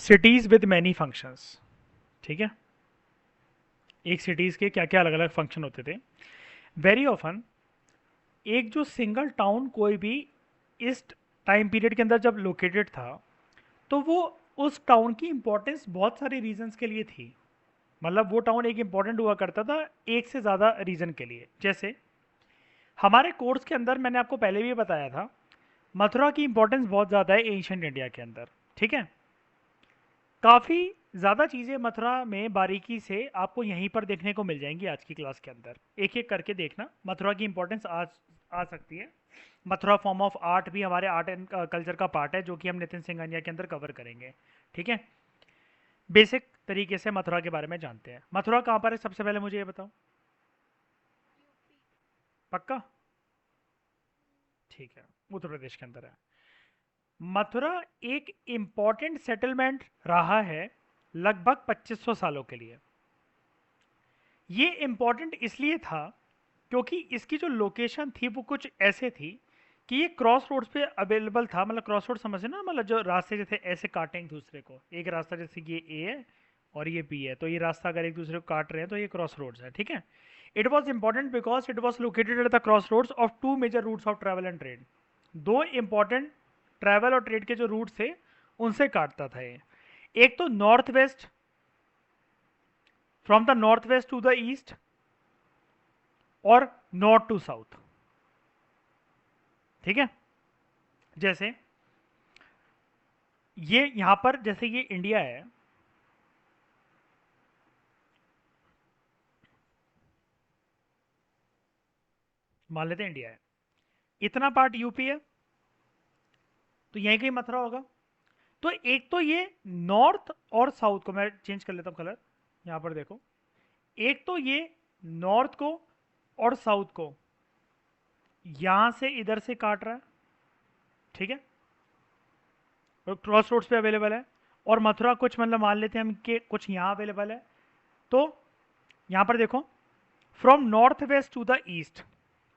Cities with many functions. ठीक है, एक सिटीज के क्या क्या अलग अलग फंक्शन होते थे। वेरी ऑफन एक जो सिंगल टाउन कोई भी इस टाइम पीरियड के अंदर जब लोकेटेड था, तो वो उस टाउन की इंपॉर्टेंस बहुत सारे रीजंस के लिए थी। मतलब वो टाउन एक इंपॉर्टेंट हुआ करता था एक से ज़्यादा रीजन के लिए। जैसे हमारे कोर्स के अंदर मैंने आपको पहले भी बताया था, मथुरा की इंपॉर्टेंस बहुत ज़्यादा है एंशियंट इंडिया के अंदर। ठीक है, काफ़ी ज़्यादा चीज़ें मथुरा में बारीकी से आपको यहीं पर देखने को मिल जाएंगी आज की क्लास के अंदर। एक एक करके देखना, मथुरा की इंपॉर्टेंस आज आ सकती है। मथुरा फॉर्म ऑफ आर्ट भी हमारे आर्ट एंड कल्चर का पार्ट है, जो कि हम नितिन सिंघानिया के अंदर कवर करेंगे। ठीक है, बेसिक तरीके से मथुरा के बारे में जानते हैं। मथुरा कहाँ पर है सबसे पहले मुझे ये बताओ। पक्का? ठीक है, उत्तर प्रदेश के अंदर है। मथुरा एक इम्पॉर्टेंट सेटलमेंट रहा है लगभग 2500 सालों के लिए। ये इम्पॉर्टेंट इसलिए था क्योंकि इसकी जो लोकेशन थी वो कुछ ऐसे थी कि ये क्रॉस रोड्स पे अवेलेबल था। मतलब क्रॉस रोड समझे ना, मतलब जो रास्ते जैसे ऐसे काटेंगे दूसरे को। एक रास्ता जैसे कि ये ए है और ये बी है, तो ये रास्ता अगर एक दूसरे को काट रहे हैं तो ये क्रॉस रोड्स है। ठीक है, it was important because it was located at the cross roads of two major routes of travel and trade. दो इंपॉर्टेंट ट्रैवल और ट्रेड के जो रूट थे उनसे काटता था ये। एक तो north west, from the north west to the east, और नॉर्थ टू साउथ। ठीक है, जैसे ये यहां पर जैसे ये इंडिया है, मान लेते हैं इंडिया है, इतना पार्ट यूपी है, तो यहीं कहीं मथुरा होगा। तो एक तो ये नॉर्थ और साउथ को मैं चेंज कर लेता हूं कलर, यहां पर देखो। एक तो ये नॉर्थ को और साउथ को यहां से इधर से काट रहा है। ठीक है, क्रॉस रोड्स पे अवेलेबल है। और मथुरा कुछ मतलब मान लेते हैं हम कि कुछ यहां अवेलेबल है। तो यहां पर देखो, from north west to the east,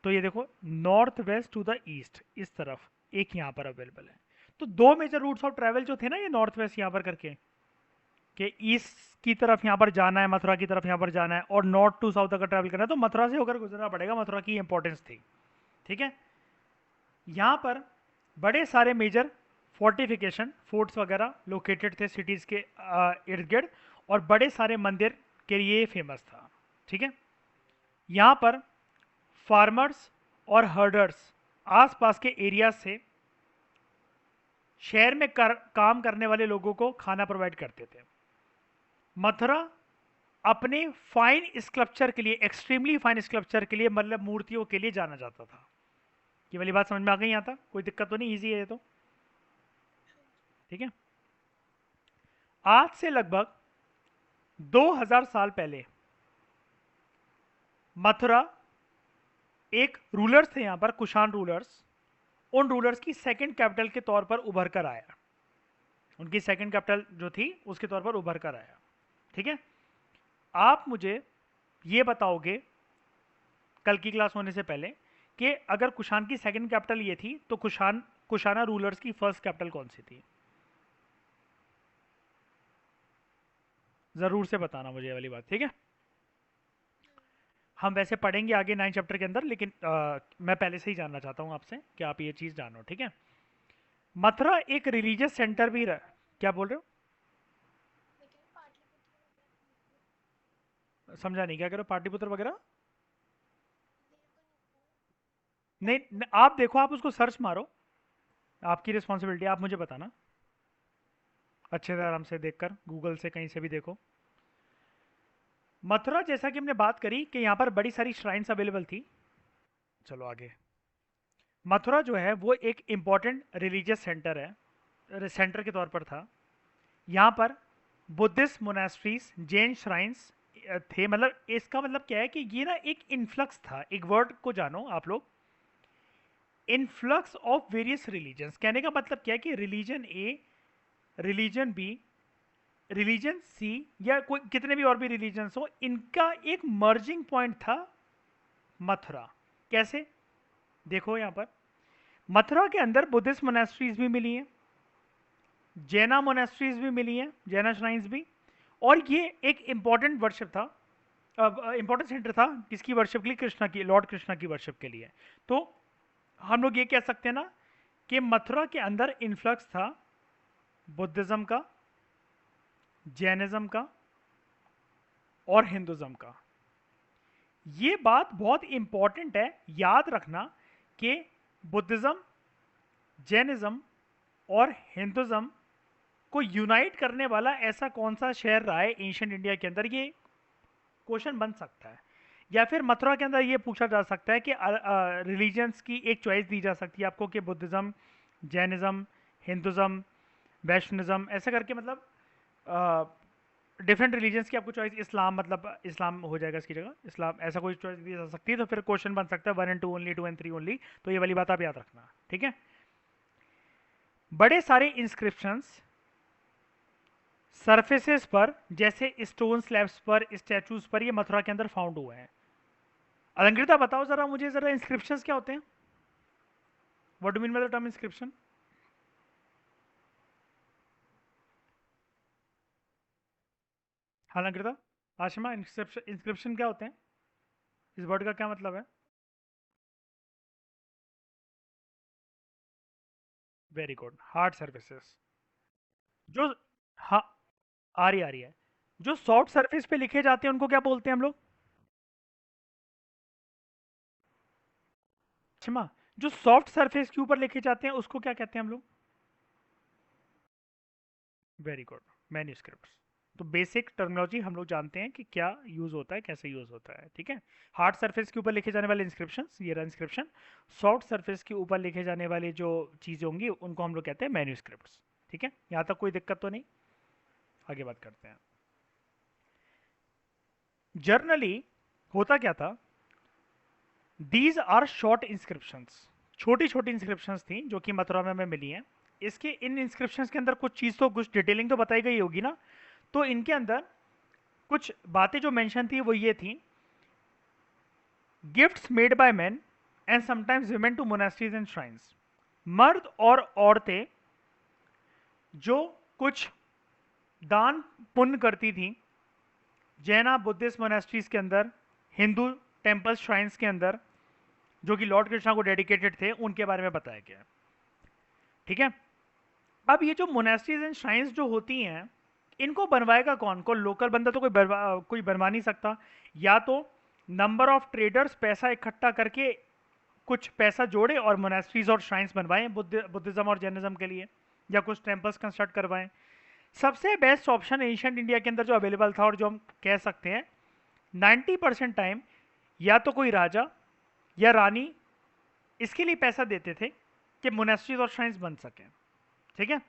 तो ये देखो north west to the east इस तरफ एक यहाँ पर अवेलेबल है। तो दो मेजर रूट्स ऑफ ट्रैवल जो थे ना, ये नॉर्थ वेस्ट यहाँ पर करके, कि ईस्ट की तरफ यहाँ पर जाना है, मथुरा की तरफ यहाँ पर जाना है, और नॉर्थ टू साउथ अगर ट्रैवल करना है तो मथुरा से होकर गुजरना पड़ेगा। मथुरा की इंपॉर्टेंस थी। ठीक है, यहाँ पर बड़े सारे मेजर फोर्टिफिकेशन फोर्ट्स वगैरह लोकेटेड थे सिटीज़ के इर्द गिर्द, और बड़े सारे मंदिर के लिए फेमस था। ठीक है, यहाँ पर फार्मर्स और हर्डर्स आसपास के एरिया से शहर में काम करने वाले लोगों को खाना प्रोवाइड करते थे। मथुरा अपने फाइन स्कल्पचर के लिए, एक्सट्रीमली फाइन स्कल्पचर के लिए, मतलब मूर्तियों के लिए जाना जाता था। ये वाली बात समझ में आ गई? यहाँ तक कोई दिक्कत तो नहीं? इजी है ये तो। ठीक है, आज से लगभग 2000 साल पहले मथुरा, एक रूलर्स थे यहाँ पर, कुषाण रूलर्स, उन रूलर्स की सेकंड कैपिटल के तौर पर उभर कर आया। उनकी सेकंड कैपिटल जो थी उसके तौर पर उभर कर आया। ठीक है, आप मुझे ये बताओगे कल की क्लास होने से पहले कि अगर कुषाण की सेकंड कैपिटल ये थी तो कुषाणा रूलर्स की फर्स्ट कैपिटल कौन सी थी? जरूर से बताना मुझे ये वाली बात। ठीक है, हम वैसे पढ़ेंगे आगे 9 चैप्टर के अंदर, लेकिन मैं पहले से ही जानना चाहता हूँ आपसे कि आप ये चीज़ जानो। ठीक है, मथुरा एक रिलीजियस सेंटर भी रहा। क्या बोल रहे हो? समझा नहीं, क्या करो पाटलिपुत्र वगैरह? नहीं, आप देखो, आप उसको सर्च मारो, आपकी रिस्पॉन्सिबिलिटी, आप मुझे बताना अच्छे से, आराम से देखकर, गूगल से कहीं से भी देखो। मथुरा जैसा कि हमने बात करी कि यहाँ पर बड़ी सारी श्राइन्स अवेलेबल थी। चलो आगे। मथुरा जो है वो एक इम्पॉर्टेंट रिलीजियस सेंटर है, सेंटर के तौर पर था। यहाँ पर बुद्धिस्ट मोनास्ट्रीज, जैन श्राइन्स थे। मतलब इसका मतलब क्या है कि ये ना एक इन्फ्लक्स था। एक वर्ड को जानो आप लोग, इन्फ्लक्स ऑफ वेरियस रिलीजन्स। कहने का मतलब क्या है कि रिलीजन ए, रिलीजन बी, रिलीजन सी, या कोई कितने भी और भी रिलीजन्स हो, इनका एक मर्जिंग पॉइंट था मथुरा। कैसे? देखो यहाँ पर मथुरा के अंदर बुद्धिस्ट मोनास्ट्रीज भी मिली हैं, जैना मोनेस्ट्रीज भी मिली हैं, जैना श्राइन्स भी। और ये एक इम्पॉर्टेंट वर्शिप था, इम्पॉर्टेंट सेंटर था किसकी वर्शिप के लिए? कृष्णा की, लॉर्ड कृष्णा की वर्शिप के लिए। तो हम लोग ये कह सकते हैं ना कि मथुरा के अंदर इन्फ्लक्स था बुद्धिज्म का, जैनिज्म का और हिंदुज्म का। ये बात बहुत इंपॉर्टेंट है, याद रखना कि बुद्धिज्म, जैनिज्म और हिंदुज्म को यूनाइट करने वाला ऐसा कौन सा शहर रहा है एंशिएंट इंडिया के अंदर, ये क्वेश्चन बन सकता है। या फिर मथुरा के अंदर ये पूछा जा सकता है कि रिलीजन्स की एक चॉइस दी जा सकती है आपको कि बुद्धिज्म, जैनिज्म, हिंदुज्म, वैष्णविज्म, ऐसा करके मतलब डिफरेंट रिलीजन्स की आपको चॉइस, इस्लाम मतलब इस्लाम हो जाएगा इसकी जगह, इस्लाम ऐसा कोई चॉइस दी जा सकती है। तो फिर क्वेश्चन बन सकता है 1 and 2 ओनली, 2 and 3 ओनली। तो ये वाली बात आप याद रखना, ठीक है। बड़े सारे इंस्क्रिप्शंस सरफेसेस पर, जैसे स्टोन स्लैब्स पर, स्टैचूज पर, ये मथुरा के अंदर फाउंड हुए हैं। अलंकृता बताओ जरा मुझे, जरा इंस्क्रिप्शंस क्या होते हैं? What do mean by the term inscription? हाँ अलंकृता, आशिमा, इंस्क्रिप्शन क्या होते हैं? इस वर्ड का क्या मतलब है? Very good, hard surfaces. जो, हाँ, आ रही है। जो सॉफ्ट सरफेस पे लिखे जाते हैं उनको क्या बोलते हैं हम लोग? क्षमा, जो सॉफ्ट सरफेस के ऊपर लिखे जाते हैं उसको क्या कहते हैं हम लोग? Very good, manuscript. तो बेसिक टर्मिनोलॉजी हम लोग जानते हैं कि क्या यूज होता है, कैसे यूज होता है, ठीक है। हार्ड सरफेस के ऊपर लिखे जाने वाले इंस्क्रिप्शन, ये रहा इंस्क्रिप्शन। सॉफ्ट सरफेस के ऊपर लिखे जाने वाली जो चीजें होंगी उनको हम लोग कहते हैं मैन्यूस्क्रिप्ट, ठीक है। यहाँ तक कोई दिक्कत तो नहीं? आगे बात करते हैं। जर्नली होता क्या था, दीज आर शॉर्ट इंस्क्रिप्शंस, छोटी छोटी इंस्क्रिप्शंस थी जो कि मथुरा में हमें मिली हैं। इसके इन इंस्क्रिप्शंस के अंदर कुछ चीज़ तो, कुछ डिटेलिंग तो बताई गई होगी ना। तो इनके अंदर कुछ बातें जो मेंशन थी वो ये थी, gifts made by men and sometimes women to monasteries and shrines. मर्द और औरतें जो कुछ दान पुण्य करती थी जैना बुद्धिस्ट मोनास्ट्रीज के अंदर, हिंदू टेम्पल श्राइन्स के अंदर, जो कि लॉर्ड कृष्णा को डेडिकेटेड थे, उनके बारे में बताया गया है, ठीक है। अब ये जो मोनेस्ट्रीज एंड श्राइन्स जो होती हैं, इनको बनवाएगा कौन? कोई लोकल बंदा तो कोई बनवा नहीं सकता। या तो नंबर ऑफ ट्रेडर्स पैसा इकट्ठा करके कुछ पैसा जोड़े और मोनेस्ट्रीज और श्राइन्स बनवाएं बुद्धिज्म और जैनिज्म के लिए, या कुछ टेम्पल्स कंस्ट्रक्ट करवाएं। सबसे बेस्ट ऑप्शन एशियंट इंडिया के अंदर जो अवेलेबल था और जो हम कह सकते हैं 90% टाइम, या तो कोई राजा या रानी इसके लिए पैसा देते थे कि मोनेस्ट्रीज और श्राइन्स बन सकें, ठीक है।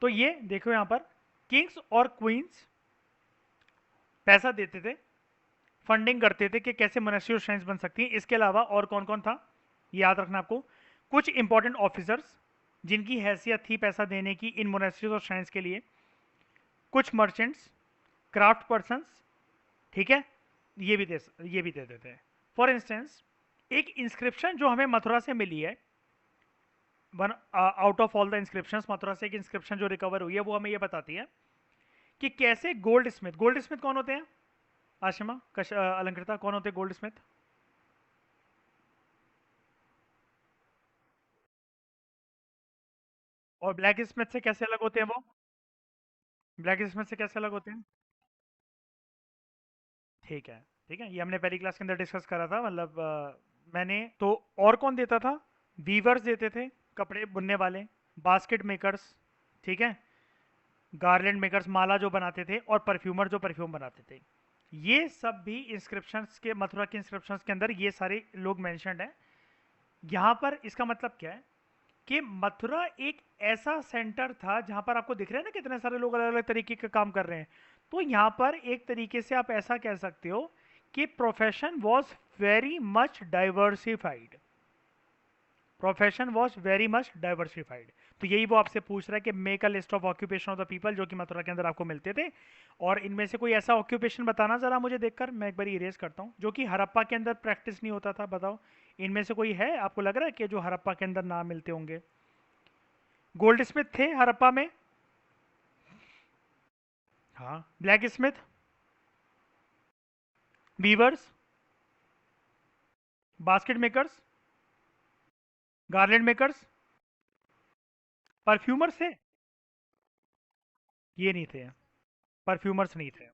तो ये देखो यहाँ पर, किंग्स और क्वींस पैसा देते थे, फंडिंग करते थे कि कैसे मोनेस्ट्री और श्राइन्स बन सकती हैं। इसके अलावा और कौन कौन था ये याद रखना आपको, कुछ इंपॉर्टेंट ऑफिसर्स जिनकी हैसियत थी पैसा देने की इन मोनेस्ट्रीज और श्राइन्स के लिए, कुछ मर्चेंट्स, क्राफ्ट पर्सन्स, ठीक है, ये भी दे देते हैं। फॉर इंस्टेंस, एक इंस्क्रिप्शन जो हमें मथुरा से मिली है, one out of all the inscriptions, Mathura से एक इंस्क्रिप्शन जो रिकवर हुई है वो हमें ये बताती है कि कैसे गोल्ड स्मिथ कौन होते हैं? आशिमा, अलंकृता, कौन होते हैं गोल्ड स्मिथ? और ब्लैक स्मिथ से कैसे अलग होते हैं वो? ब्लैक स्मिथ से कैसे अलग होते हैं? ठीक है, ठीक है, ये हमने पहली क्लास के अंदर डिस्कस करा था, मतलब मैंने तो। और कौन देता था? वीवर्स देते थे, कपड़े बुनने वाले, बास्केट मेकर्स, ठीक है, गार्लैंड मेकर्स, माला जो बनाते थे, और परफ्यूमर जो परफ्यूम बनाते थे। ये सब भी इंस्क्रिप्शंस के, मथुरा के इंस्क्रिप्शंस के अंदर ये सारे लोग मेंशन्ड हैं। यहाँ पर इसका मतलब क्या है कि मथुरा एक ऐसा सेंटर था जहाँ पर आपको दिख रहा है ना कितने सारे लोग अलग अलग तरीके के काम कर रहे हैं। तो यहाँ पर एक तरीके से आप ऐसा कह सकते हो कि profession was very much diversified, profession was very much diversified. तो यही वो आपसे पूछ रहा है कि make a list of occupation of the people जो कि मथुरा के अंदर आपको मिलते थे, और इनमें से कोई ऐसा ऑक्यूपेशन बताना जरा मुझे देखकर, मैं एक बार इरेज करता हूँ, जो कि हड़प्पा के अंदर प्रैक्टिस नहीं होता था। बताओ, इनमें से कोई है आपको लग रहा है कि जो हड़प्पा के अंदर नाम मिलते होंगे? गोल्ड स्मिथ थे हड़प्पा में, हाँ, blacksmith, weavers, basket makers, garland makers, perfumers थे, ये नहीं थे, परफ्यूमर्स नहीं थे।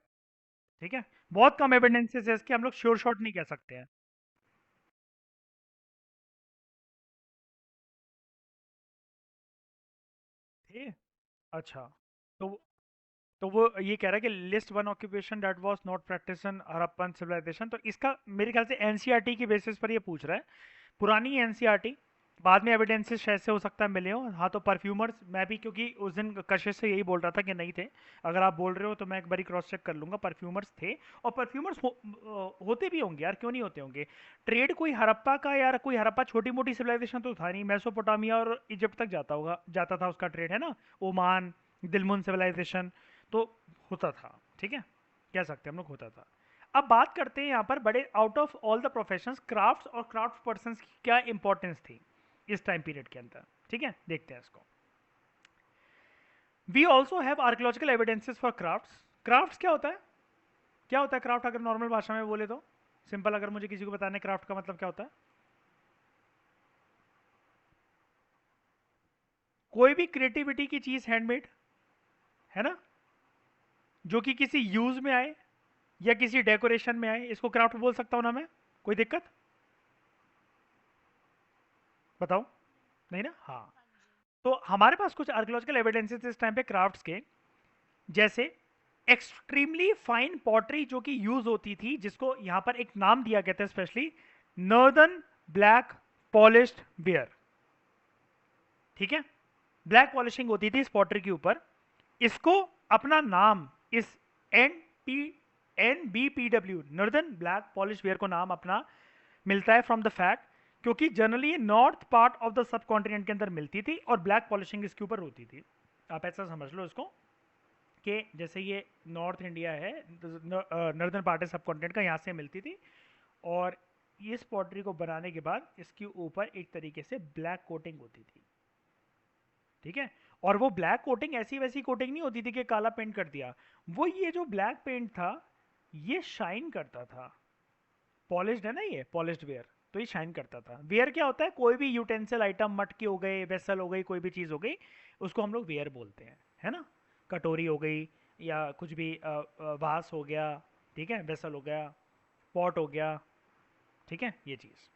ठीक है, बहुत कम एविडेंसेस है इसके, हम लोग श्योर शॉट नहीं कह सकते हैं। थे, अच्छा। तो तो वो ये कह रहा है कि list one occupation that was not practice in Harappan civilisation, तो इसका मेरे ख्याल से एनसीईआरटी की बेसिस पर ये पूछ रहा है, पुरानी एनसीईआरटी, बाद में एविडेंसेस शायद से हो सकता है मिले हो। हाँ, तो परफ्यूमर्स मैं भी, क्योंकि उस दिन कशिश से यही बोल रहा था कि नहीं थे, अगर आप बोल रहे हो तो मैं एक बारी क्रॉस चेक कर लूंगा, परफ्यूमर्स थे। और परफ्यूमर्स होते भी होंगे यार, क्यों नहीं होते होंगे। ट्रेड कोई हड़प्पा का, यार कोई हड़प्पा छोटी मोटी सिविलाइजेशन तो था नहीं, मेसोपोटामिया और इजिप्ट तक जाता होगा, जाता था उसका ट्रेड, है ना, ओमान, दिलमुन सिविलाइजेशन, तो होता था। ठीक है, कह सकते हैं हम लोग होता था। अब बात करते हैं यहाँ पर बड़े out of all the professions crafts और क्राफ्ट पर्संस की क्या इंपॉर्टेंस थी इस टाइम पीरियड के अंदर। ठीक है, देखते हैं इसको। We also have archaeological evidences for crafts. Crafts क्या होता है, क्या होता है क्राफ्ट, अगर नॉर्मल भाषा में बोले तो, सिंपल अगर मुझे किसी को बताने क्राफ्ट का मतलब क्या होता है, कोई भी क्रिएटिविटी की चीज हैंडमेड, है ना, जो कि किसी यूज में आए या किसी डेकोरेशन में आए, इसको क्राफ्ट बोल सकता हूं ना मैं, कोई दिक्कत, बताओ, नहीं ना, हाँ। तो हमारे पास कुछ आर्कियोलॉजिकल एविडेंसेस इस टाइम पे क्राफ्ट्स के, जैसे एक्सट्रीमली फाइन पॉटरी जो कि यूज होती थी, जिसको यहां पर एक नाम दिया गया था specially, northern black polished ware. ठीक है, ब्लैक पॉलिशिंग होती थी इस पॉटरी के ऊपर, इसको अपना नाम इस N P NBPW northern black polish ware को नाम अपना मिलता है फ्रॉम द फैक्ट, क्योंकि जनरली ये north part of the subcontinent के अंदर मिलती थी और ब्लैक पॉलिशिंग इसके ऊपर होती थी। आप ऐसा समझ लो इसको कि जैसे ये नॉर्थ इंडिया है, नॉर्दर्न पार्ट है सब कॉन्टिनेंट का, यहाँ से मिलती थी, और इस पॉटरी को बनाने के बाद इसके ऊपर एक तरीके से ब्लैक कोटिंग होती थी। ठीक है, और वो ब्लैक कोटिंग ऐसी वैसी कोटिंग नहीं होती थी कि काला पेंट कर दिया, वो ये जो ब्लैक पेंट था ये शाइन करता था, पॉलिश्ड है ना, ये पॉलिश्ड वेयर, तो ये शाइन करता था। वेयर क्या होता है, कोई भी यूटेंसिल आइटम, मटके हो गए, वेसल हो गई, कोई भी चीज़ हो गई, उसको हम लोग वेयर बोलते हैं, है ना, कटोरी हो गई, या कुछ भी वास हो गया, ठीक है, वेसल हो गया, पॉट हो गया, ठीक है, ये चीज़।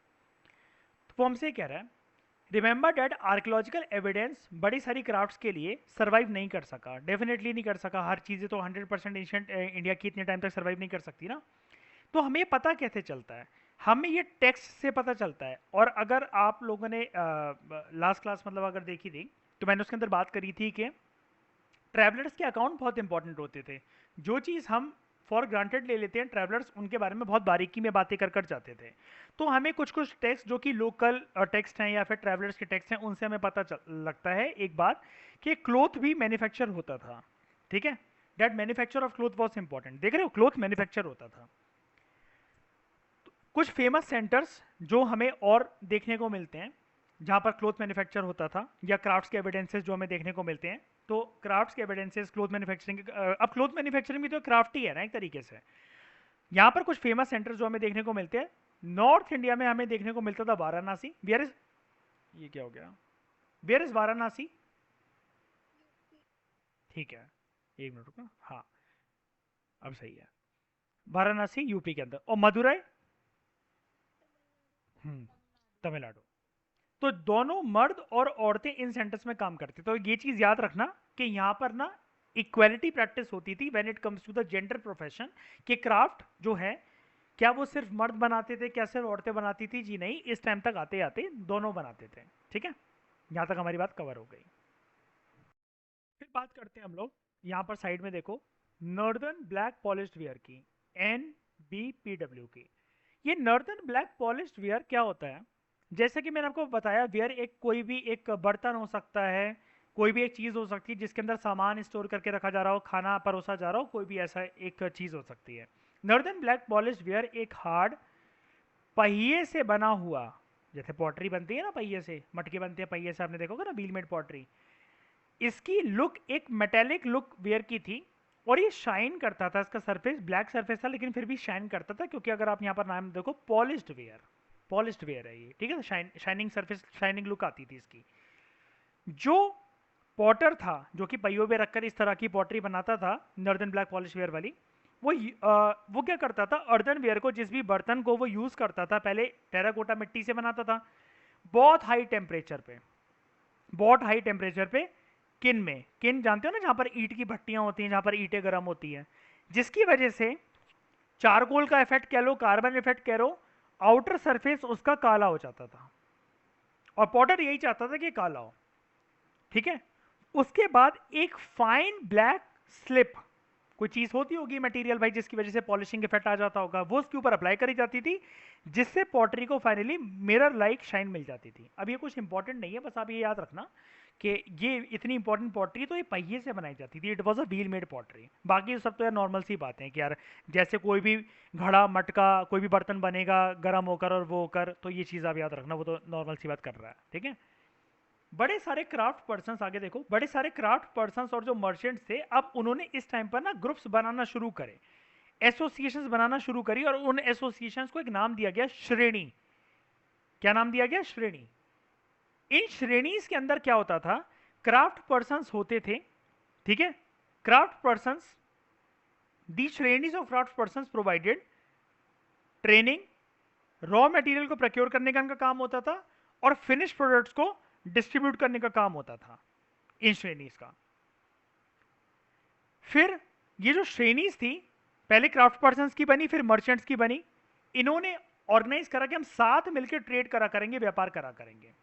तो वो हमसे कह रहा है, रिमेंबर डैट आर्कियोलॉजिकल एविडेंस बड़ी सारी क्राफ्ट्स के लिए सर्वाइव नहीं कर सका, डेफिनेटली नहीं कर सका, हर चीज़ें तो 100% एंशिएंट इंडिया की इतने टाइम तक सर्वाइव नहीं कर सकती ना। तो हमें पता कैसे चलता है, हमें ये टेक्स्ट से पता चलता है। और अगर आप लोगों ने लास्ट क्लास मतलब अगर देखी थी, तो मैंने उसके अंदर बात करी थी कि ट्रैवलर्स के अकाउंट बहुत इंपॉर्टेंट होते थे, जो चीज़ हम फॉर ग्रांटेड ले लेते हैं, ट्रैवलर्स उनके बारे में बहुत बारीकी में बातें कर कर जाते थे। तो हमें कुछ कुछ टेक्स्ट जो कि लोकल टेक्स्ट हैं या फिर ट्रैवलर्स के टेक्स्ट हैं, उनसे हमें पता लगता है एक बात, कि क्लोथ भी मैन्युफैक्चर होता था। ठीक है, that manufacture of cloth was important, देख रहे हो, क्लोथ मैन्युफैक्चर होता था। कुछ फेमस सेंटर्स जो हमें और देखने को मिलते हैं जहाँ पर क्लोथ मैन्युफैक्चर होता था, या क्राफ्ट्स के एविडेंसेस जो हमें देखने को मिलते हैं, तो क्राफ्ट्स के एविडेंसेस क्लोथ मैन्युफैक्चरिंग, अब क्लोथ मैन्युफैक्चरिंग भी तो क्राफ्ट ही है ना एक तरीके से। यहाँ पर कुछ फेमस सेंटर्स जो हमें देखने को मिलते हैं, नॉर्थ इंडिया में हमें देखने को मिलता था वाराणसी, वेयर इज, ये क्या हो गया, वेयर इज वाराणसी, ठीक है, एक मिनट रुको, हाँ अब सही है, वाराणसी यूपी के अंदर, और मदुरई, तमिलनाडु। तो दोनों मर्द और औरतें इन सेंटर्स में काम करते, तो ये चीज याद रखना कि यहाँ पर ना इक्वालिटी प्रैक्टिस होती थी when it comes to the gender profession, कि क्राफ्ट जो है, क्या वो सिर्फ मर्द बनाते थे, क्या सिर्फ औरतें बनाती थी, जी नहीं, इस टाइम तक आते आते दोनों बनाते थे। ठीक है, यहाँ तक हमारी बात कवर हो गई। फिर बात करते हैं हम लोग, यहाँ पर साइड में देखो, नॉर्दर्न ब्लैक पॉलिश्ड वेयर की, NBPW की। ये नॉर्दर्न ब्लैक पॉलिश्ड वेयर क्या होता है, जैसे कि मैंने आपको बताया, वेयर एक कोई भी एक बर्तन हो सकता है, कोई भी एक चीज़ हो सकती है जिसके अंदर सामान स्टोर करके रखा जा रहा हो, खाना परोसा जा रहा हो, कोई भी ऐसा एक चीज़ हो सकती है। नॉर्दर्न ब्लैक पॉलिश्ड वेयर एक हार्ड पहिए से बना हुआ, जैसे पॉटरी बनती है ना पहिए से, मटके बनते हैं पहिए से, आपने देखोगे ना, बील मेड पॉटरी, इसकी लुक एक मेटेलिक लुक वेयर की थी, और ये शाइन करता था, इसका सरफेस ब्लैक सरफेस था लेकिन फिर भी शाइन करता था, क्योंकि अगर आप यहाँ पर नाम देखो पॉलिश्ड वेयर, पॉलिश्ड वेयर है ये, ठीक है, शाइनिंग सरफेस, शाइनिंग लुक आती थी इसकी। जो पॉटर था जो कि पहियों पे रखकर इस तरह की पॉटरी बनाता था, नॉर्दर्न ब्लैक पॉलिश वेयर वाली, वो क्या करता था, अर्दन वेयर को, जिस भी बर्तन को वो यूज करता था, पहले टेराकोटा मिट्टी से बनाता था, बहुत हाई टेम्परेचर पे, बहुत हाई टेम्परेचर पे, किन में, किन जानते हो ना, जहां पर ईंट की भट्टियां होती हैं, जहां पर ईंटें गर्म होती हैं, जिसकी वजह से चारकोल का इफेक्ट कह लो, कार्बन इफेक्ट कह लो, आउटर सरफेस उसका काला हो जाता था, और पॉटर यही चाहता था कि काला हो, ठीक है। उसके बाद एक फाइन ब्लैक स्लिप, कोई चीज होती होगी मटेरियल भाई जिसकी वजह से पॉलिशिंग इफेक्ट आ जाता होगा, वो उसके ऊपर अप्लाई करी जाती थी, जिससे पॉटरी को फाइनली मिरर लाइक शाइन मिल जाती थी। अब ये कुछ इंपॉर्टेंट नहीं है, बस आप ये याद रखना कि ये इतनी इंपॉर्टेंट पॉटरी तो ये पहिए से बनाई जाती थी, it was a wheel made pottery. बाकी सब तो यार नॉर्मल सी बातें हैं कि यार जैसे कोई भी घड़ा मटका कोई भी बर्तन बनेगा गर्म होकर और वो होकर, तो ये चीज़ आप याद रखना, वो तो नॉर्मल सी बात कर रहा है, ठीक है। बड़े सारे क्राफ्ट पर्सन्स, आगे देखो, बड़े सारे क्राफ्ट पर्सन्स और जो मर्चेंट्स थे, अब उन्होंने इस टाइम पर ना ग्रुप्स बनाना शुरू करे, एसोसिएशंस बनाना शुरू करी, और उन एसोसिएशंस को एक नाम दिया गया श्रेणी। क्या नाम दिया गया? श्रेणी। इन श्रेणीज के अंदर क्या होता था, क्राफ्ट पर्सन्स होते थे, ठीक है, craft persons, the श्रेणीज of craft persons provided training, raw material को प्रोक्योर करने का इनका काम होता था, और फिनिश प्रोडक्ट्स को डिस्ट्रीब्यूट करने का काम होता था इन श्रेणीज का। फिर ये जो श्रेणीज थी, पहले क्राफ्ट पर्सन्स की बनी, फिर मर्चेंट्स की बनी, इन्होंने ऑर्गेनाइज करा कि हम साथ मिलकर ट्रेड करा करेंगे, व्यापार करा करेंगे।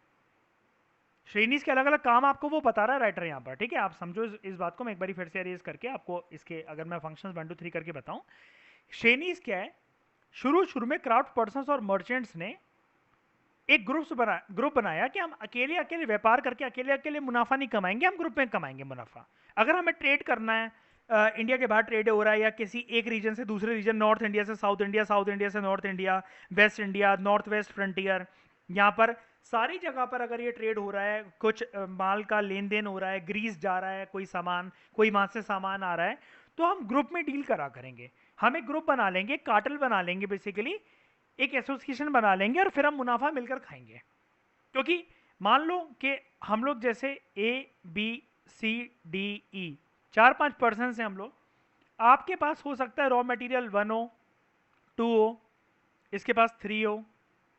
श्रेणीज के अलग अलग काम आपको वो बता रहा है राइटर यहाँ पर, ठीक है, आप समझो इस बात को, मैं एक बार फिर से अरेज करके आपको इसके, अगर मैं फंक्शंस 1 2 3 करके बताऊं, श्रेणीज क्या है, शुरू शुरू में क्राफ्ट पर्सन्स और मर्चेंट्स ने एक ग्रुप बनाया कि हम अकेले अकेले व्यापार करके अकेले अकेले मुनाफा नहीं कमाएंगे, हम ग्रुप में कमाएंगे मुनाफा। अगर हमें ट्रेड करना है, इंडिया के बाहर ट्रेड हो रहा है, या किसी एक रीजन से दूसरे रीजन, नॉर्थ इंडिया से साउथ इंडिया, साउथ इंडिया से north India, waste India, north west frontier, यहाँ पर सारी जगह पर अगर ये ट्रेड हो रहा है, कुछ माल का लेन देन हो रहा है, ग्रीस जा रहा है, कोई सामान, कोई वहां से सामान आ रहा है, तो हम ग्रुप में डील करा करेंगे। हम एक ग्रुप बना लेंगे, कार्टेल बना लेंगे, बेसिकली एक एसोसिएशन बना लेंगे, और फिर हम मुनाफा मिलकर खाएंगे। क्योंकि मान लो कि हम लोग जैसे A B C D E 4 5 person हैं हम लोग, आपके पास हो सकता है रॉ मटेरियल 1 हो, 2 हो, इसके पास 3 हो,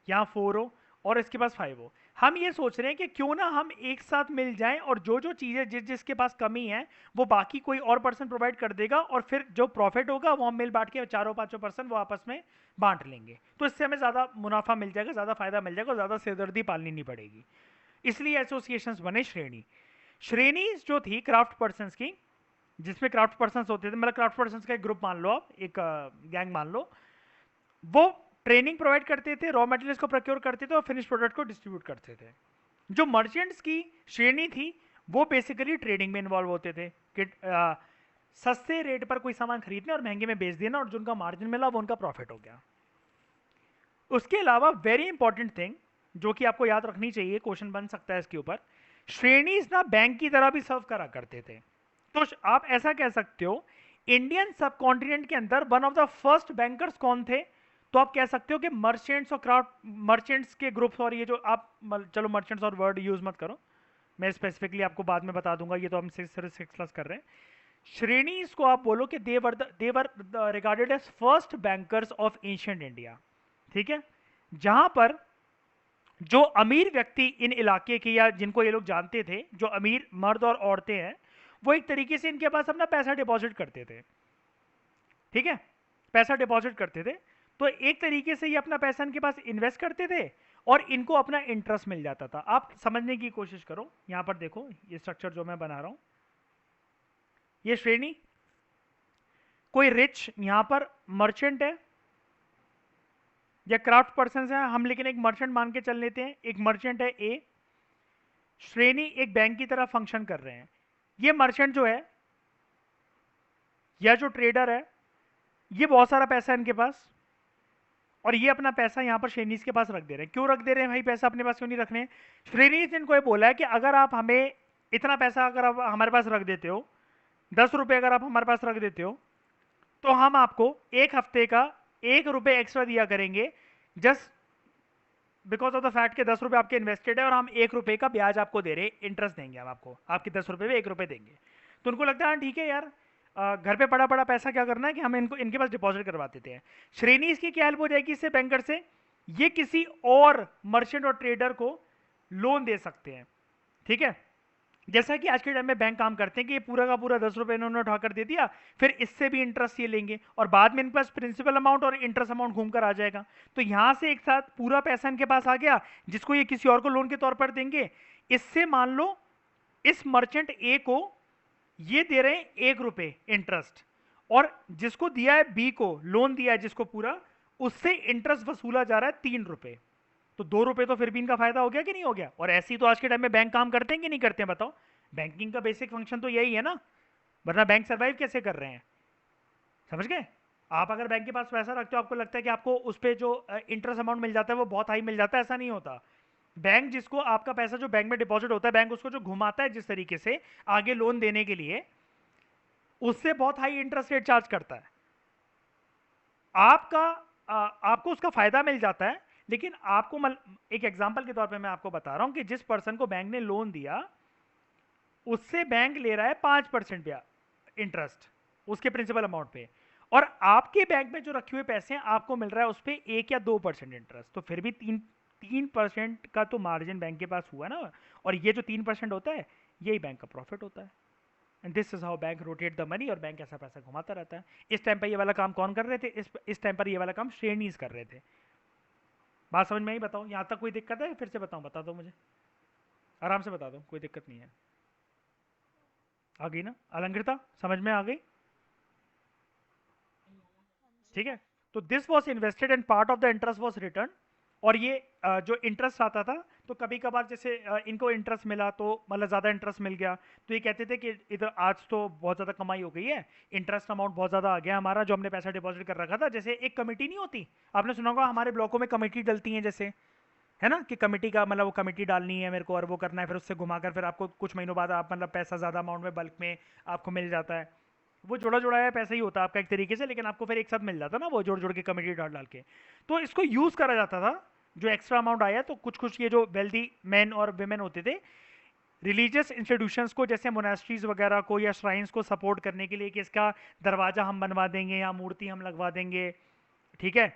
यहाँ 4 हो, और इसके पास 5 हो। हम ये सोच रहे हैं कि क्यों ना हम एक साथ मिल जाएं, और जो जो चीज़ें जिसके पास कमी है वो बाकी कोई और पर्सन प्रोवाइड कर देगा, और फिर जो प्रॉफिट होगा वो हम मिल बांट के चारों पांचों पर्सन वो आपस में बांट लेंगे, तो इससे हमें ज़्यादा मुनाफा मिल जाएगा, ज़्यादा फायदा मिल जाएगा, और ज़्यादा सिरदर्दी पालनी नहीं पड़ेगी। इसलिए एसोसिएशंस बने श्रेणी। श्रेणी जो थी क्राफ्ट पर्सन की, जिसमें क्राफ्ट पर्सन होते थे, मतलब क्राफ्ट पर्सन का एक ग्रुप मान लो, आप एक गैंग मान लो, वो ट्रेनिंग प्रोवाइड करते थे, रॉ मटेरियल्स को प्रोक्योर करते थे, और फिनिश प्रोडक्ट को डिस्ट्रीब्यूट करते थे। जो मर्चेंट्स की श्रेणी थी, वो बेसिकली ट्रेडिंग में इन्वॉल्व होते थे कि सस्ते रेट पर कोई सामान खरीदने और महंगे में बेच देना, और जो उनका मार्जिन मिला वो उनका प्रॉफिट हो गया। उसके अलावा वेरी इंपॉर्टेंट थिंग जो कि आपको याद रखनी चाहिए, क्वेश्चन बन सकता है इसके ऊपर, श्रेणीज ना बैंक की तरह भी सर्व करा करते थे। तो आप ऐसा कह सकते हो, इंडियन सब कॉन्टिनेंट के अंदर one of the first bankers कौन थे, तो आप कह सकते हो कि मर्चेंट्स और क्राफ्ट मर्चेंट्स के ग्रुप्स, और ये जो आप चलो मर्चेंट्स और वर्ड यूज मत करो, मैं स्पेसिफिकली आपको बाद में बता दूंगा, ये तो हम 6 कर रहे हैं। श्रेणी इसको आप बोलो कि they were regarded as first bankers of ancient India, ठीक है, जहां पर जो अमीर व्यक्ति इन इलाके के, या जिनको ये लोग जानते थे, जो अमीर मर्द और औरतें हैं, वो एक तरीके से इनके पास अपना पैसा डिपॉजिट करते थे, ठीक है, पैसा डिपॉजिट करते थे, तो एक तरीके से ये अपना पैसा इनके पास इन्वेस्ट करते थे, और इनको अपना इंटरेस्ट मिल जाता था। आप समझने की कोशिश करो, यहां पर देखो ये स्ट्रक्चर जो मैं बना रहा हूं, ये श्रेणी, कोई रिच यहां पर मर्चेंट है या क्राफ्ट पर्सन है, हम लेकिन एक मर्चेंट मान के चल लेते हैं, एक मर्चेंट है ए, श्रेणी एक बैंक की तरह फंक्शन कर रहे हैं। ये मर्चेंट जो है या जो ट्रेडर है, ये बहुत सारा पैसा है इनके पास, और ये अपना पैसा यहाँ पर श्रेणीज के पास रख दे रहे हैं। क्यों रख दे रहे हैं भाई, पैसा अपने पास क्यों नहीं रखने? श्रेणीज ने इनको ये बोला है कि अगर आप हमें इतना पैसा अगर आप हमारे पास रख देते हो, 10 रुपये अगर आप हमारे पास रख देते हो तो हम आपको एक हफ्ते का 1 रुपये एक्स्ट्रा दिया करेंगे, just because of the fact के 10 रुपये आपके इन्वेस्टेड है और हम 1 रुपये का ब्याज आपको दे रहे हैं, इंटरेस्ट देंगे हम आपको, आपके 10 रुपये में 1 रुपये देंगे। तो उनको लगता है हाँ ठीक है यार, घर पे पड़ा पड़ा पैसा क्या करना है कि हम इनको इनके पास डिपॉजिट करवा देते हैं। श्रेणी इसकी क्या हेल्प हो जाएगी इससे बैंकर से, ये किसी और मर्चेंट और ट्रेडर को लोन दे सकते हैं। ठीक है, जैसा कि आज के टाइम में बैंक काम करते हैं कि ये पूरा का पूरा 10 रुपये इन्होंने उठाकर दे दिया, फिर इससे भी इंटरेस्ट ये लेंगे और बाद में इनके पास प्रिंसिपल अमाउंट और इंटरेस्ट अमाउंट घूम कर आ जाएगा। तो यहां से एक साथ पूरा पैसा इनके पास आ गया जिसको ये किसी और को लोन के तौर पर देंगे। इससे मान लो इस मर्चेंट ए को ये दे रहे हैं 1 रुपये इंटरेस्ट, और जिसको दिया है बी को लोन दिया है जिसको पूरा, उससे इंटरेस्ट वसूला जा रहा है 3 रुपये। तो 2 रुपये तो फिर भी इनका फायदा हो गया कि नहीं हो गया। और ऐसे ही तो आज के टाइम में बैंक काम करते हैं कि नहीं करते हैं बताओ। बैंकिंग का बेसिक फंक्शन तो यही है ना, वरना बैंक सर्वाइव कैसे कर रहे हैं। समझ गए। आप अगर बैंक के पास पैसा रखते हो, आपको लगता है कि आपको उस पर जो इंटरेस्ट अमाउंट मिल जाता है वो बहुत हाई मिल जाता है, ऐसा नहीं होता। बैंक जिसको आपका पैसा जो बैंक में डिपॉजिट होता है, बैंक उसको जो घुमाता है जिस तरीके से आगे लोन देने के लिए, उससे बहुत हाई इंटरेस्ट रेट चार्ज करता है। आपका आपको उसका फायदा मिल जाता है, लेकिन आपको एक एग्जांपल के तौर पे मैं आपको बता रहा हूं कि जिस पर्सन को बैंक ने लोन दिया उससे बैंक ले रहा है 5% इंटरेस्ट उसके प्रिंसिपल अमाउंट पे, और आपके बैंक में जो रखे हुए पैसे हैं आपको मिल रहा है उस पर 1 या 2% इंटरेस्ट। तो फिर भी 3% का तो मार्जिन बैंक के पास हुआ ना, और ये जो 3% होता है यही बैंक का प्रॉफिट होता है। And this is how bank rotate the money, और बैंक ऐसा पैसा घुमाता रहता है। इस टाइम पर ये वाला काम कौन कर रहे थे, इस टाइम पर ये वाला काम श्रेणीज कर रहे थे। बात समझ में आई, बताओ यहाँ तक कोई दिक्कत है, फिर से बताऊँ, बता दो मुझे, आराम से बता दो, कोई दिक्कत नहीं है। आ गई ना अलंकृता, समझ में आ गई। ठीक है, तो this was invested and part of the interest was return. और ये जो इंटरेस्ट आता था, तो कभी कभार जैसे इनको इंटरेस्ट मिला तो मतलब ज़्यादा इंटरेस्ट मिल गया, तो ये कहते थे कि इधर आज तो बहुत ज़्यादा कमाई हो गई है, इंटरेस्ट अमाउंट बहुत ज़्यादा आ गया हमारा जो हमने पैसा डिपॉजिट कर रखा था। जैसे एक कमेटी नहीं होती, आपने सुना होगा हमारे ब्लॉकों में कमेटी डलती है जैसे, है ना, कि कमेटी का मतलब वो कमेटी डालनी है मेरे को और वो करना है, फिर उससे घुमाकर फिर आपको कुछ महीनों बाद आप मतलब पैसा ज़्यादा अमाउंट में बल्क में आपको मिल जाता है। वो जोड़ा जोड़ाया पैसा ही होता है आपका एक तरीके से, लेकिन आपको फिर एक साथ मिल जाता है ना वो जोड़ जोड़ के कमेटी डाल डाल के। तो इसको यूज़ करा जाता था जो एक्स्ट्रा अमाउंट आया, तो कुछ कुछ ये जो वेल्दी मैन और वेमेन होते थे रिलीजियस इंस्टीट्यूशंस को, जैसे मोनास्ट्रीज वगैरह को या श्राइन्स को सपोर्ट करने के लिए कि इसका दरवाज़ा हम बनवा देंगे या मूर्ति हम लगवा देंगे, ठीक है,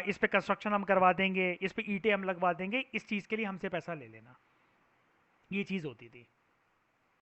इस पे कंस्ट्रक्शन हम करवा देंगे, इस पे ईंटें हम लगवा देंगे, इस चीज़ के लिए हमसे पैसा ले लेना, ये चीज़ होती थी।